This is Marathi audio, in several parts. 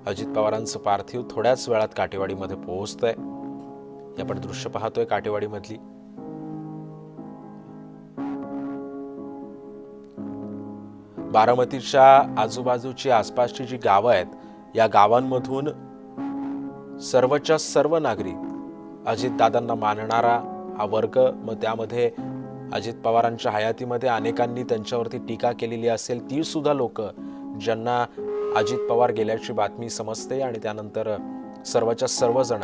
अजित पवारांचं पार्थिव थोड्याच वेळात काटेवाडीमध्ये पोहोचतंय. आपण दृश्य पाहतोय काटेवाडीमधली. बारामतीच्या आजूबाजूची आसपासची जी गावं आहेत, या गावांमधून सर्वच्या सर्व नागरिक अजितदादांना मानणारा हा वर्ग, मग त्यामध्ये अजित पवारांच्या हयातीमध्ये अनेकांनी त्यांच्यावरती टीका केलेली असेल, ती सुद्धा लोक ज्यांना अजित पवार गेल्याची बातमी समजते आणि त्यानंतर सर्वच्या सर्वजण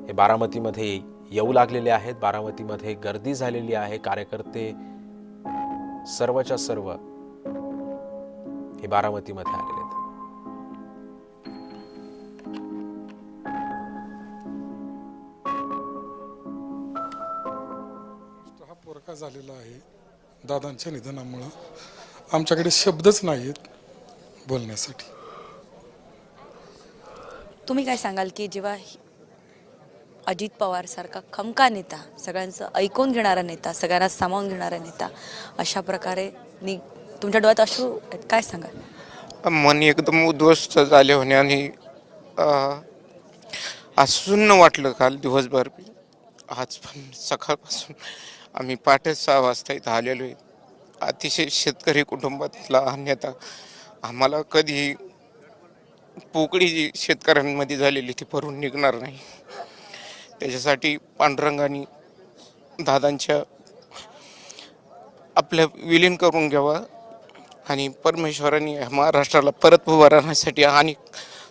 हे बारामतीमध्ये येऊ लागलेले आहेत. बारामतीमध्ये गर्दी झालेली आहे. कार्यकर्ते सर्वच्या सर्व हे बारामतीमध्ये आलेले आहेत. हा पोरका झालेला आहे दादांच्या निधनामुळे. आमच्याकडे शब्दच नाहीत बोलण्यासाठी. तुम्ही काय सांगाल की जेव्हा अजित पवार सारखा खमका नेता, सगळ्यांचं ऐकून घेणारा नेता, सगळ्यांना सामावून घेणारा नेता अशा प्रकारे तुमच्या डोळ्यात अश्रू आहेत, काय सांगाल? मन एकदम उद्ध्वस्त झाले होणे आणि सुन्न वाटलं काल दिवसभर. आज पण सकाळपासून आम्ही पहाटे 6 वाजता इथं आलेलो आहे. अतिशय शेतकरी कुटुंबातला हा नेता. आम्हाला कधी पोकळी जी शेतकऱ्यांमध्ये झालेली ती भरून निघणार नाही. त्याच्यासाठी पांडुरंगाने दादांच्या आपल्या विलीन करून घ्यावा आणि परमेश्वराने महाराष्ट्राला परत उभा राहण्यासाठी आणि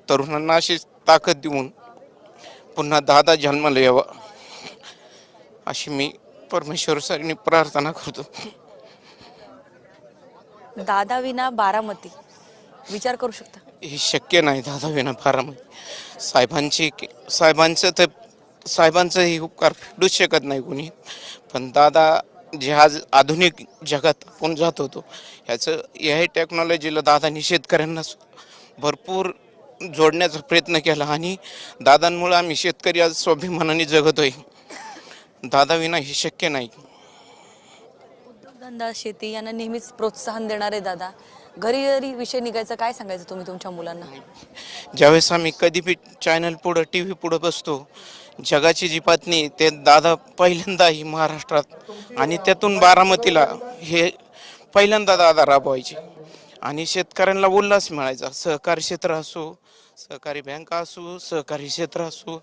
तरुणांना अशी ताकद देऊन पुन्हा दादा जन्माला यावा अशी मी परमेश्वराने प्रार्थना करतो. दादा विना बारामती विचार करू शकता? हे शक्य नाही. दादा विना बारामती साहेबांचं हे उपकार फेडूच शकत नाही कोणी. पण दादा जे आज आधुनिक जगात आपण जात होतो ह्या टेक्नॉलॉजीला दादांनी शेतकऱ्यांना भरपूर जोडण्याचा प्रयत्न केला आणि दादांमुळे आम्ही शेतकरी आज स्वाभिमानाने जगतोय. दादा विना हे शक्य नाही. उद्योगधंदा, शेती यांना नेहमीच प्रोत्साहन देणारे दादा, घरी विषय निघायचं, काय सांगायचं तुम्ही तुमच्या मुलांना? ज्यावेळेस आम्ही कधी बी चॅनल पुढं TV पुढं बसतो, जगाची जी बातमी ते दादा पहिल्यांदा ही महाराष्ट्रात आणि त्यातून बारामतीला हे पहिल्यांदा दादा राबवायचे आणि शेतकऱ्यांना उल्हास मिळायचा. सहकारी क्षेत्र असो, सहकारी बँका असो, सहकारी क्षेत्र असो,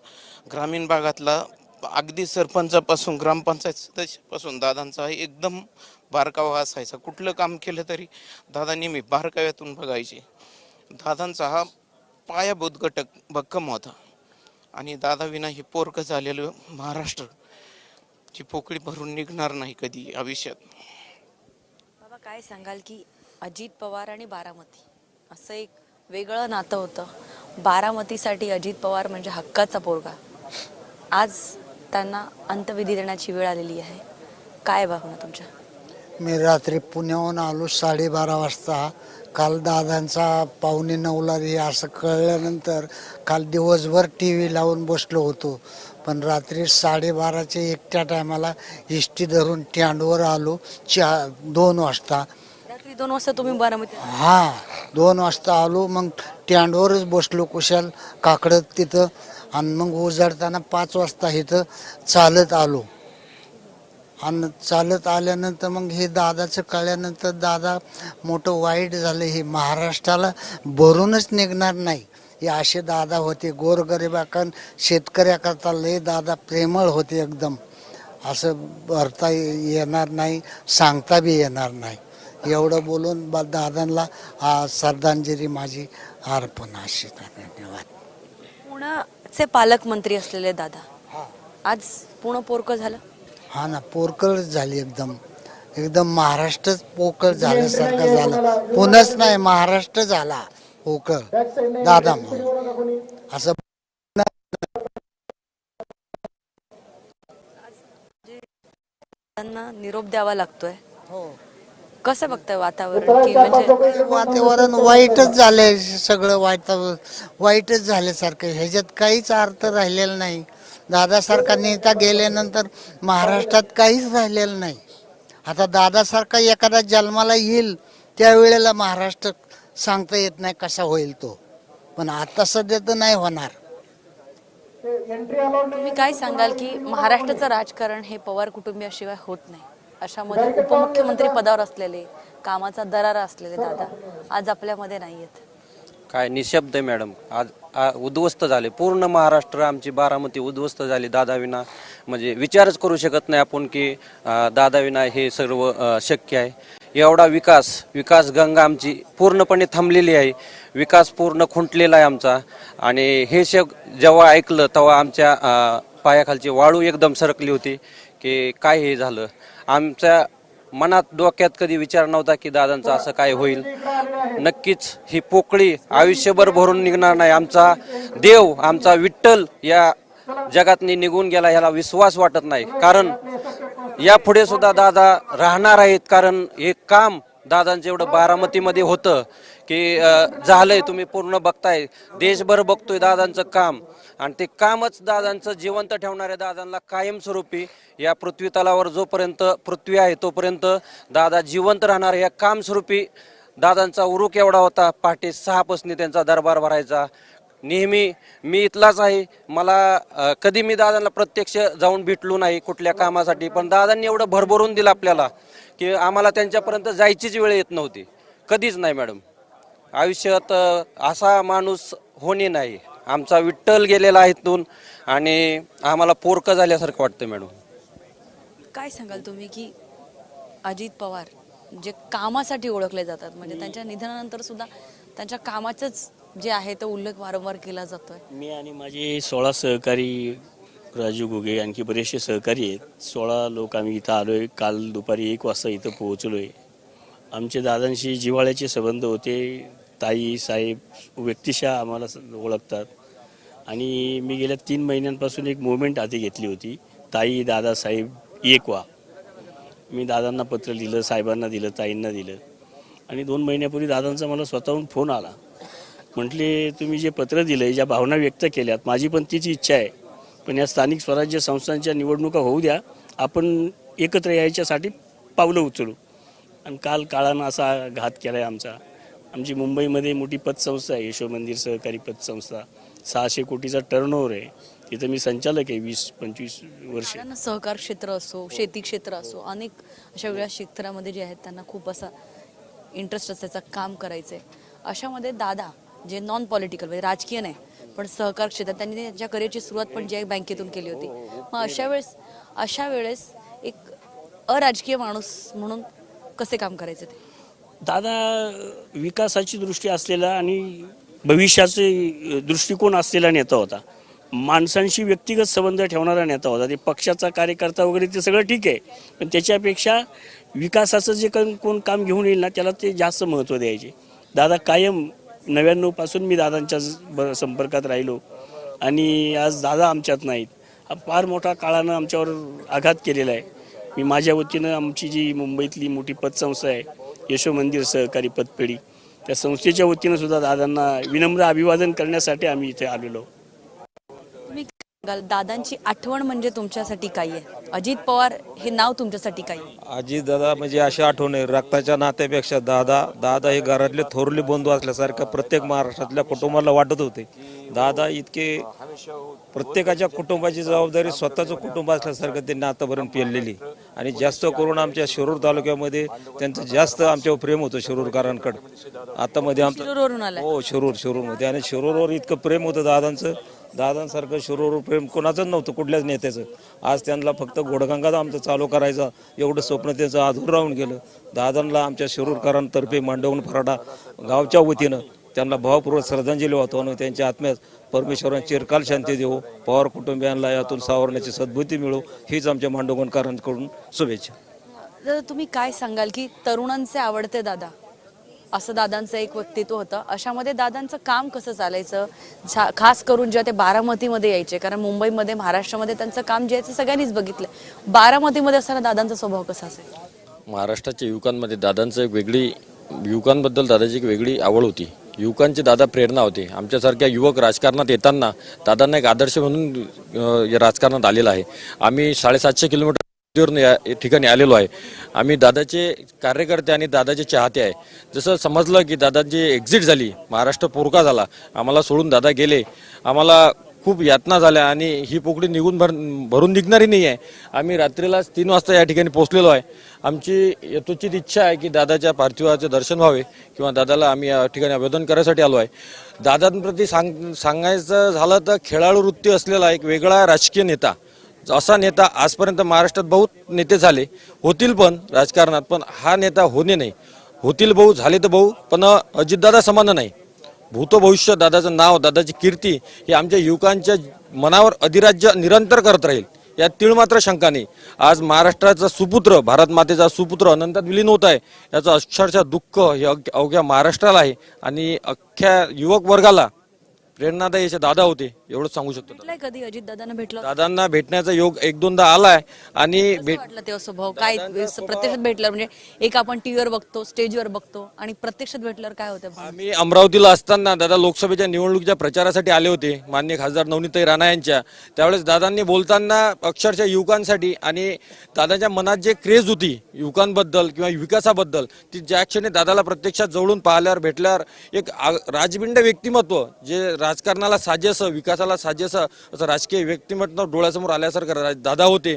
ग्रामीण भागातला अगदी सरपंचापासून ग्रामपंचायत सदस्यापासून दादांचा एकदम बारकावा असायचा. कुठलं काम केलं तरी दादा नेहमी बारकाव्यातून बघायचे. दादांचा हा पायाभूत घटक भक्कम होता आणि दादा विना हे पोरकं झालेलं महाराष्ट्र ची पोकळी भरून निघणार नाही कधी आयुष्यात. बाबा, काय सांगाल की अजित पवार आणि बारामती असं एक वेगळं नातं होतं. बारामतीसाठी अजित पवार म्हणजे हक्काचा पोरगा. आज त्यांना अंत्यविधी देण्याची वेळ आलेली आहे. काय भावना तुमच्या? मी रात्री पुण्याहून आलो 12:30 वाजता. काल दादांचा 8:45ला हे असं कळल्यानंतर काल दिवसभर TV लावून बसलो होतो. पण रात्री 12:30च्या एकट्या टायमाला एसटी धरून स्टँडवर आलो 2 वाजता. रात्री 2 वाजता तुम्ही बारामती? हां, 2 वाजता आलो. मग स्टँडवरच बसलो कुशाल काकडत तिथं आणि मग उजाडताना 5 वाजता इथं चालत आलो. आणि चालत आल्यानंतर मग हे दादाचं कळल्यानंतर दादा मोठं वाईट झालं. हे महाराष्ट्राला भरूनच निघणार नाही. हे असे दादा होते. गोरगरिबाकां शेतकऱ्याकरता लय दादा प्रेमळ होते एकदम. असं भरता येणार नाही, सांगता बी येणार नाही. एवढं बोलून दादांना श्रद्धांजली माझी अर्पण अशी. धन्यवाद. पुण्याचे पालकमंत्री असलेले दादा आज पुणे पोरकं झालं. हा ना, पोरकळच झाली एकदम महाराष्ट्रच पोकळ झाल्यासारखं झालं. पुणेच नाही, महाराष्ट्र झाला पोकळ दादा म्हणून. असं त्यांना निरोप द्यावा लागतोय. हो, कसं बघताय वातावरण? की म्हणजे वातावरण वाईटच झालंय. सगळं वाईटच झाल्यासारखं. ह्याच्यात काहीच अर्थ राहिलेला नाही. दादासारखा नेता गेल्यानंतर महाराष्ट्रात काहीच राहिलेलं नाही. आता दादासारखा एखादा जन्माला येईल त्यावेळेला महाराष्ट्र सांगता येत नाही कसा होईल तो, पण आता सध्या तर नाही होणार. तुम्ही काय सांगाल की महाराष्ट्राचं राजकारण हे पवार कुटुंबियाशिवाय होत नाही, अशामध्ये उपमुख्यमंत्री पदावर असलेले, कामाचा दरारा असलेले दादा आज आपल्यामध्ये नाही आहेत. काय निशब्द आहे मॅडम. आज उद्ध्वस्त झाले पूर्ण महाराष्ट्र, आमची बारामती उद्ध्वस्त झाली दादाविना. म्हणजे विचारच करू शकत नाही आपण की दादाविना हे सर्व शक्य आहे. एवढा विकास गंगा आमची पूर्णपणे थांबलेली आहे, विकास पूर्ण खुंटलेला आहे आमचा. आणि हे जेव्हा ऐकलं तेव्हा आमच्या पायाखालची वाळू एकदम सरकली होती की काय हे झालं. आमच्या मनात डोक्यात कधी विचार नव्हता की दादांचं असं काय होईल. नक्कीच ही पोकळी आयुष्यभर भरून निघणार नाही. आमचा देव, आमचा विठ्ठल या जगातनी निघून गेला ह्याला विश्वास वाटत नाही. कारण यापुढे सुद्धा दादा राहणार आहेत. कारण हे काम दादांचं एवढं बारामतीमध्ये होतं की झालंय, तुम्ही पूर्ण बघताय, देशभर बघतोय दादांचं काम. आणि ते कामच दादांचं जिवंत ठेवणाऱ्या दादांना कायमस्वरूपी या पृथ्वी तलावर जोपर्यंत पृथ्वी आहे तोपर्यंत दादा जिवंत राहणार. या कामस्वरूपी दादांचा उरूक एवढा होता. पहाटे 6 पासून त्यांचा दरबार भरायचा. नेहमी मी इथलाच आहे, मला कधी मी दादांना प्रत्यक्ष जाऊन भेटलो नाही कुठल्या कामासाठी, पण दादांनी एवढं भरभरून दिलं आपल्याला की आम्हाला त्यांच्यापर्यंत जायचीच वेळ येत नव्हती. कधीच नाही मॅडम. आयुष्यात असा माणूस होणे नाही. आमचा विठ्ठल गेलेला आहे इथून आणि आम्हाला पोरकं झाल्यासारखं वाटतं मॅडम. काय सांगाल तुम्ही की अजित पवार जे कामासाठी ओळखले जातात, म्हणजे त्यांच्या निधनानंतर सुद्धा त्यांच्या कामाचंच जे आहे तो उल्लेख वारंवार केला जातोय. मी आणि माझे 16 सहकारी, राजू घुगे, आणखी बरेचसे सहकारी आहेत. 16 लोक आम्ही इथं आलोय. काल दुपारी 1 वाजता इथं पोहोचलोय. आमचे दादांशी जिव्हाळ्याचे संबंध होते. ताई साहेब व्यक्तिशः आम्हाला ओळखतात. आणि मी गेल्या 3 महिन्यांपासून एक मुवमेंट हाती घेतली होती, ताई दादा साहेब एक व्हा. मी दादांना पत्र लिहिलं, साहेबांना दिलं, ताईंना दिलं. आणि 2 महिन्यापूर्वी दादांचा मला स्वतःहून फोन आला. म्हटले तुम्ही जे पत्र दिलं, ज्या भावना व्यक्त केल्यात, माझी पण तीच इच्छा आहे, पण या स्थानिक स्वराज्य संस्थांच्या निवडणुका होऊ द्या, आपण एकत्र यायच्यासाठी पावलं उचलू. आणि काल काळानं असा घात केला आहे आमचा. आमची मुंबईमध्ये मोठी पतसंस्था आहे, यशो मंदिर सहकारी पतसंस्था. 600 कोटीचा टर्नओव्हर आहे. तिथं मी संचालक आहे 20-25 वर्ष. सहकार क्षेत्र असो, शेती क्षेत्र असो, अनेक अशा वेगळ्या क्षेत्रामध्ये जे आहेत त्यांना खूप असा इंटरेस्ट असायचा, काम करायचंय. अशामध्ये दादा जे नॉन पॉलिटिकल म्हणजे राजकीय नाही पण सहकार क्षेत्रात, त्यांनी त्यांच्या करिअरची सुरुवात पण जी बँकेतून केली होती. मग अशा वेळेस एक अराजकीय माणूस म्हणून कसे काम करायचे ते? दादा विकासाची दृष्टी असलेला आणि भविष्याचे दृष्टिकोन असलेला नेता होता. माणसांशी व्यक्तिगत संबंध ठेवणारा नेता होता. ते पक्षाचा कार्यकर्ता वगैरे ते सगळं ठीक आहे, पण त्याच्यापेक्षा विकासाचं जे कोण काम घेऊन येईल ना त्याला ते जास्त महत्त्व द्यायचे. दादा कायम 99 पासून मी दादांच्या संपर्कात राहिलो आणि आज दादा आमच्यात नाहीत. हा फार मोठा काळानं आमच्यावर आघात केलेला आहे. मी माझ्या वतीनं आमची जी मुंबईतली मोठी पतसंस्था आहे, यशो मंदिर सहकारी पतपेढी, त्या संस्थेच्या वतीनं सुद्धा दादांना विनम्र अभिवादन करण्यासाठी आम्ही इथे आलेलो. तुम्ही दादांची आठवण म्हणजे तुमच्यासाठी काय आहे? अजित पवार हे नाव तुमच्यासाठी काय आहे? अजित दादा म्हणजे अशी आठवण आहे, रक्ताच्या नात्यापेक्षा दादा हे घरातले थोरले बंधू असल्यासारखं प्रत्येक महाराष्ट्रातल्या कुटुंबाला वाटत होते. दादा इतके प्रत्येकाच्या कुटुंबाची जबाबदारी स्वतःचं कुटुंब असल्यासारखं त्यांनी आतापर्यंत पेललेली. आणि जास्त करून आमच्या शिरूर तालुक्यामध्ये त्यांचं जास्त आमच्यावर प्रेम होतं शिरूरकरांकडं. आता मध्ये शिरूरवरून आलाय? हो, शिरूरमध्ये. आणि शिरूरवर इतकं प्रेम होतं दादांचं, दादांसारखं शिरूरवर प्रेम कोणाचंच नव्हतं कुठल्याच नेत्याचं. आज त्यांना फक्त घोडगंगा आमचं चालू करायचं एवढं स्वप्न त्यांचं अधूर राहून गेलं. दादांना आमच्या शिरूरकरांतर्फे मांडवून फराडा गावच्या वतीनं त्यांना भावपूर्वक श्रद्धांजली वाहतो आणि त्यांच्या आत्म्यात परमेश्वराने चिरकाल शांती देवो, पवार कुटुंबियांना यातून सावरण्याची सद्बुद्धी मिळो, हीच आमच्या मांडवणकरांकडून शुभेच्छा. दादा तुम्ही काय सांगाल की तरुणांचे आवडते दादा असं दादांचं एक व्यक्तित्व होतं, अशामध्ये दादांचं काम कसं चालायचं, खास करून जेव्हा ते बारामतीमध्ये यायचे, कारण मुंबईमध्ये महाराष्ट्रामध्ये त्यांचं काम जे आहे ते सगळ्यांनीच बघितलं, बारामतीमध्ये असताना दादांचा स्वभाव कसा असेल? महाराष्ट्राच्या युवकांमध्ये दादांचं युवकांबद्दल दादाची एक वेगळी आवड होती. युवकांची दादा प्रेरणा होते. आमच्यासारख्या युवक राजकारणात येताना दादांना एक आदर्श म्हणून राजकारणात आलेला आहे. आम्ही 750 किलोमीटर या ठिकाणी आलेलो आहे. आम्ही दादाचे कार्यकर्ते आणि दादाचे चाहते आहे. जसं समजलं की दादांची एक्झिट झाली, महाराष्ट्र पोरका झाला, आम्हाला सोडून दादा गेले, आम्हाला खूप यातना झाल्या आणि ही पोकळी भरून निघणारी नाही आहे. आम्ही रात्रीलाच 3 वाजता या ठिकाणी पोहोचलेलो आहे. आमची यथोचित इच्छा आहे की दादाच्या पार्थिवाचे दर्शन व्हावे किंवा दादाला आम्ही या ठिकाणी अभिवादन करायसाठी आलो आहे. दादांप्रती सांगायचं झालं तर खेळाडू वृत्ती असलेला एक वेगळा राजकीय नेता, असा नेता आजपर्यंत महाराष्ट्रात बहुत नेते झाले, होतील पण राजकारणात, पण हा नेता होणे नाही. होतील भाऊ, झाले तर भाऊ, पण अजितदादा समान नाही. भूत भविष्य दादाचं नाव, दादाची कीर्ती ही आमच्या युवकांच्या मनावर अधिराज्य निरंतर करत राहील, यात तीळ मात्र शंका नाही. आज महाराष्ट्राचा सुपुत्र, भारत मातेचा सुपुत्र अनंतात विलीन होत आहे, याचं अक्षरशः दुःख हे अवघ्या महाराष्ट्राला आहे आणि अख्ख्या युवक वर्गाला प्रेरणादायी असे दादा होते, एवढंच सांगू शकतो. भेटलाय कधी अजित दादांना भेटलं? दादांना भेटण्याचा योग 1-2दा आलाय आणि कसं वाटलं तेव्हा स्वभाव काय प्रत्यक्षात भेटलं म्हणजे एक आपण टीव्हीवर बघतो, स्टेजवर बघतो आणि प्रत्यक्षात भेटल्यावर काय होतं? आम्ही अमरावतीला असताना दादा लोकसभेच्या निवडणुकीच्या प्रचारासाठी आले होते, माननीय खासदार नवनीताई राणा यांच्या. त्यावेळेस दादांनी बोलताना अक्षरशः युवकांसाठी आणि दादाच्या मनात जे क्रेज होती युवकांबद्दल किंवा विकासाबद्दल, ती ज्या क्षणी दादाला प्रत्यक्षात जवळून पाहिल्यावर भेटल्यावर एक राजबिंड व्यक्तिमत्व, जे राजकारणाला साजेसं, विकासाला साजेसं असं राजकीय व्यक्तिमत्व डोळ्यासमोर आल्यासारखं दादा होते.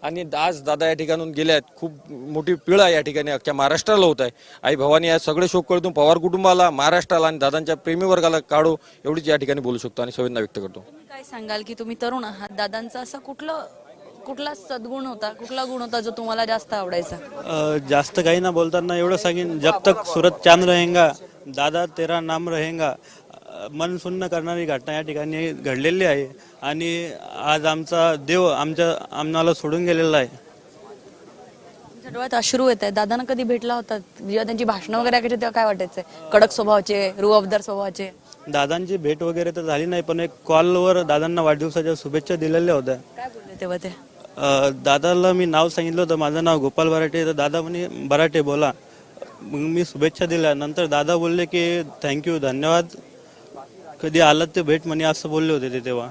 आणि आज दादा या ठिकाणून गेले आहेत. खूप मोठी पीडा या ठिकाणी अख्ख्या महाराष्ट्राला होत आहे. आई भवानी या सगळे शोककळतून पवार कुटुंबाला, महाराष्ट्राला आणि दादांच्या प्रेमी वर्गाला काढो, एवढीच या ठिकाणी बोलू शकतो आणि संवेदना व्यक्त करतो. काय सांगाल की तुम्ही तरुण आहात, दादांचा असा कुठला सद्गुण होता, कुठला गुण होता जो तुम्हाला जास्त आवडायचा? जास्त काही ना बोलताना एवढं सांगेन, जब तक सूरत चांद रहेगा दादा तेरा नाम रहेगा. मन सुन्न करणारी घटना या ठिकाणी घडलेली आहे आणि आज आमचा देव आम्हाला सोडून गेलेला आहे. तुमच्या डोळ्यात अश्रू येत आहे. दादांना कधी भेटला होता? जेव्हा त्यांची भाषणं वगैरे ऐकायची तेव्हा काय वाटायचंय? कडक स्वभावाचे, रुअफदार स्वभावाचे? दादांची भेट वगैरे तर झाली नाही, पण एक कॉलवर दादांना वाढदिवसाच्या शुभेच्छा दिलेल्या होत्या. काय बोलले तेव्हा ते? दादाला मी नाव सांगितलं होतं, माझं नाव गोपाल बराटे, तर दादा म्हणे बराटे बोला. मग मी शुभेच्छा दिल्या. नंतर दादा बोलले की थँक्यू, धन्यवाद, कधी आलात ते भेट म्हणे, असं बोलले होते ते तेव्हा.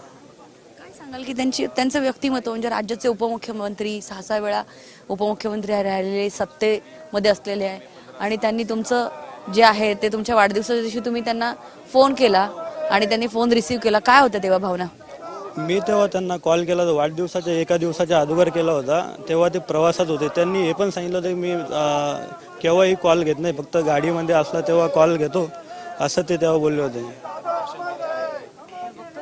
काय सांगाल की त्यांचं व्यक्तिमत्व म्हणजे राज्याचे उपमुख्यमंत्री, 6 वेळा उपमुख्यमंत्री राहिलेले, सत्तेमध्ये असलेले आहे आणि त्यांनी तुमचं जे आहे ते तुमच्या वाढदिवसाच्या दिवशी तुम्ही त्यांना फोन केला आणि त्यांनी फोन रिसीव्ह केला, काय होतं तेव्हा भावना? मी तेव्हा त्यांना कॉल केला होता, वाढदिवसाच्या 1 दिवसाच्या अगोदर केला होता. तेव्हा ते प्रवासात होते. त्यांनी हे पण सांगितलं होतं की मी केव्हाही कॉल घेत नाही, फक्त गाडीमध्ये असला तेव्हा कॉल घेतो, असं ते तेव्हा बोलले होते.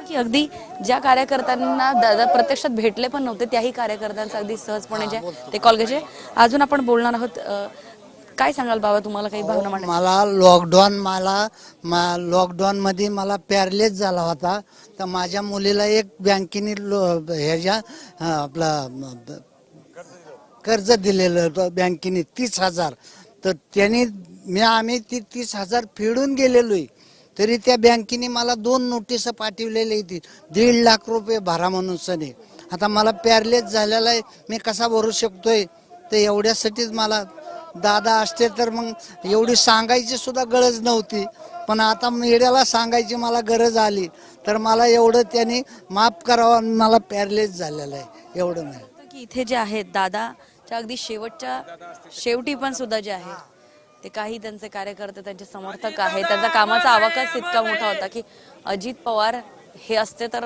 की अगदी ज्या कार्यकर्त्यांना दादा प्रत्यक्षात भेटले पण नव्हते, त्याही कार्यकर्त्यांचा अगदी सहजपणे जे ते कॉल घ्यायचे. अजून आपण बोलणार आहोत. काय सांगाल बाबा, तुम्हाला काही भावना मांडायच्या? मला लॉकडाऊन मध्ये मला पॅरलेस झाला होता, तर माझ्या मुलीला एक बँकेने ह्याच्या आपला कर्ज दिलेलं होतं बँकेने 30,000. तर त्यांनी आम्ही ती 30,000 फेडून गेलेलोय, तरी त्या बँकेने मला 2 नोटीस पाठवलेल्या होती, 1.5 लाख रुपये भरा म्हणून सने. आता मला पॅरलेस झालेला आहे, मी कसा भरू शकतोय? तर एवढ्यासाठीच मला दादा असते तर मग एवढी सांगायची सुद्धा गरज नव्हती, पण आता मीडियाला सांगायची मला गरज आली, तर मला एवढं त्यांनी माफ करावं, मला पॅरलेस झालेलं आहे एवढं नाही. की इथे जे आहेत दादाच्या अगदी शेवटी पण सुद्धा जे आहे ते काही त्यांचे कार्यकर्ते, त्यांचे समर्थक आहेत, त्यांचा कामाचा आवाकाच इतका मोठा होता की अजित पवार हे असते तर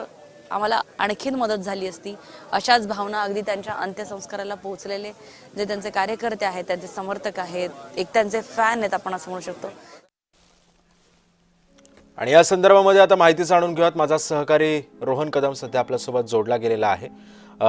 आम्हाला आणखीन मदत झाली असती, अशाच भावना अगदी त्यांच्या अंत्यसंस्काराला पोहोचलेले जे त्यांचे कार्यकर्ते आहेत, त्यांचे समर्थक आहेत, एक त्यांचे फॅन आहेत आपण असं म्हणू शकतो. आणि या संदर्भामध्ये आता माहिती जाणून घेऊयात. माझा सहकारी रोहन कदम सध्या आपल्यासोबत जोडला गेलेला आहे.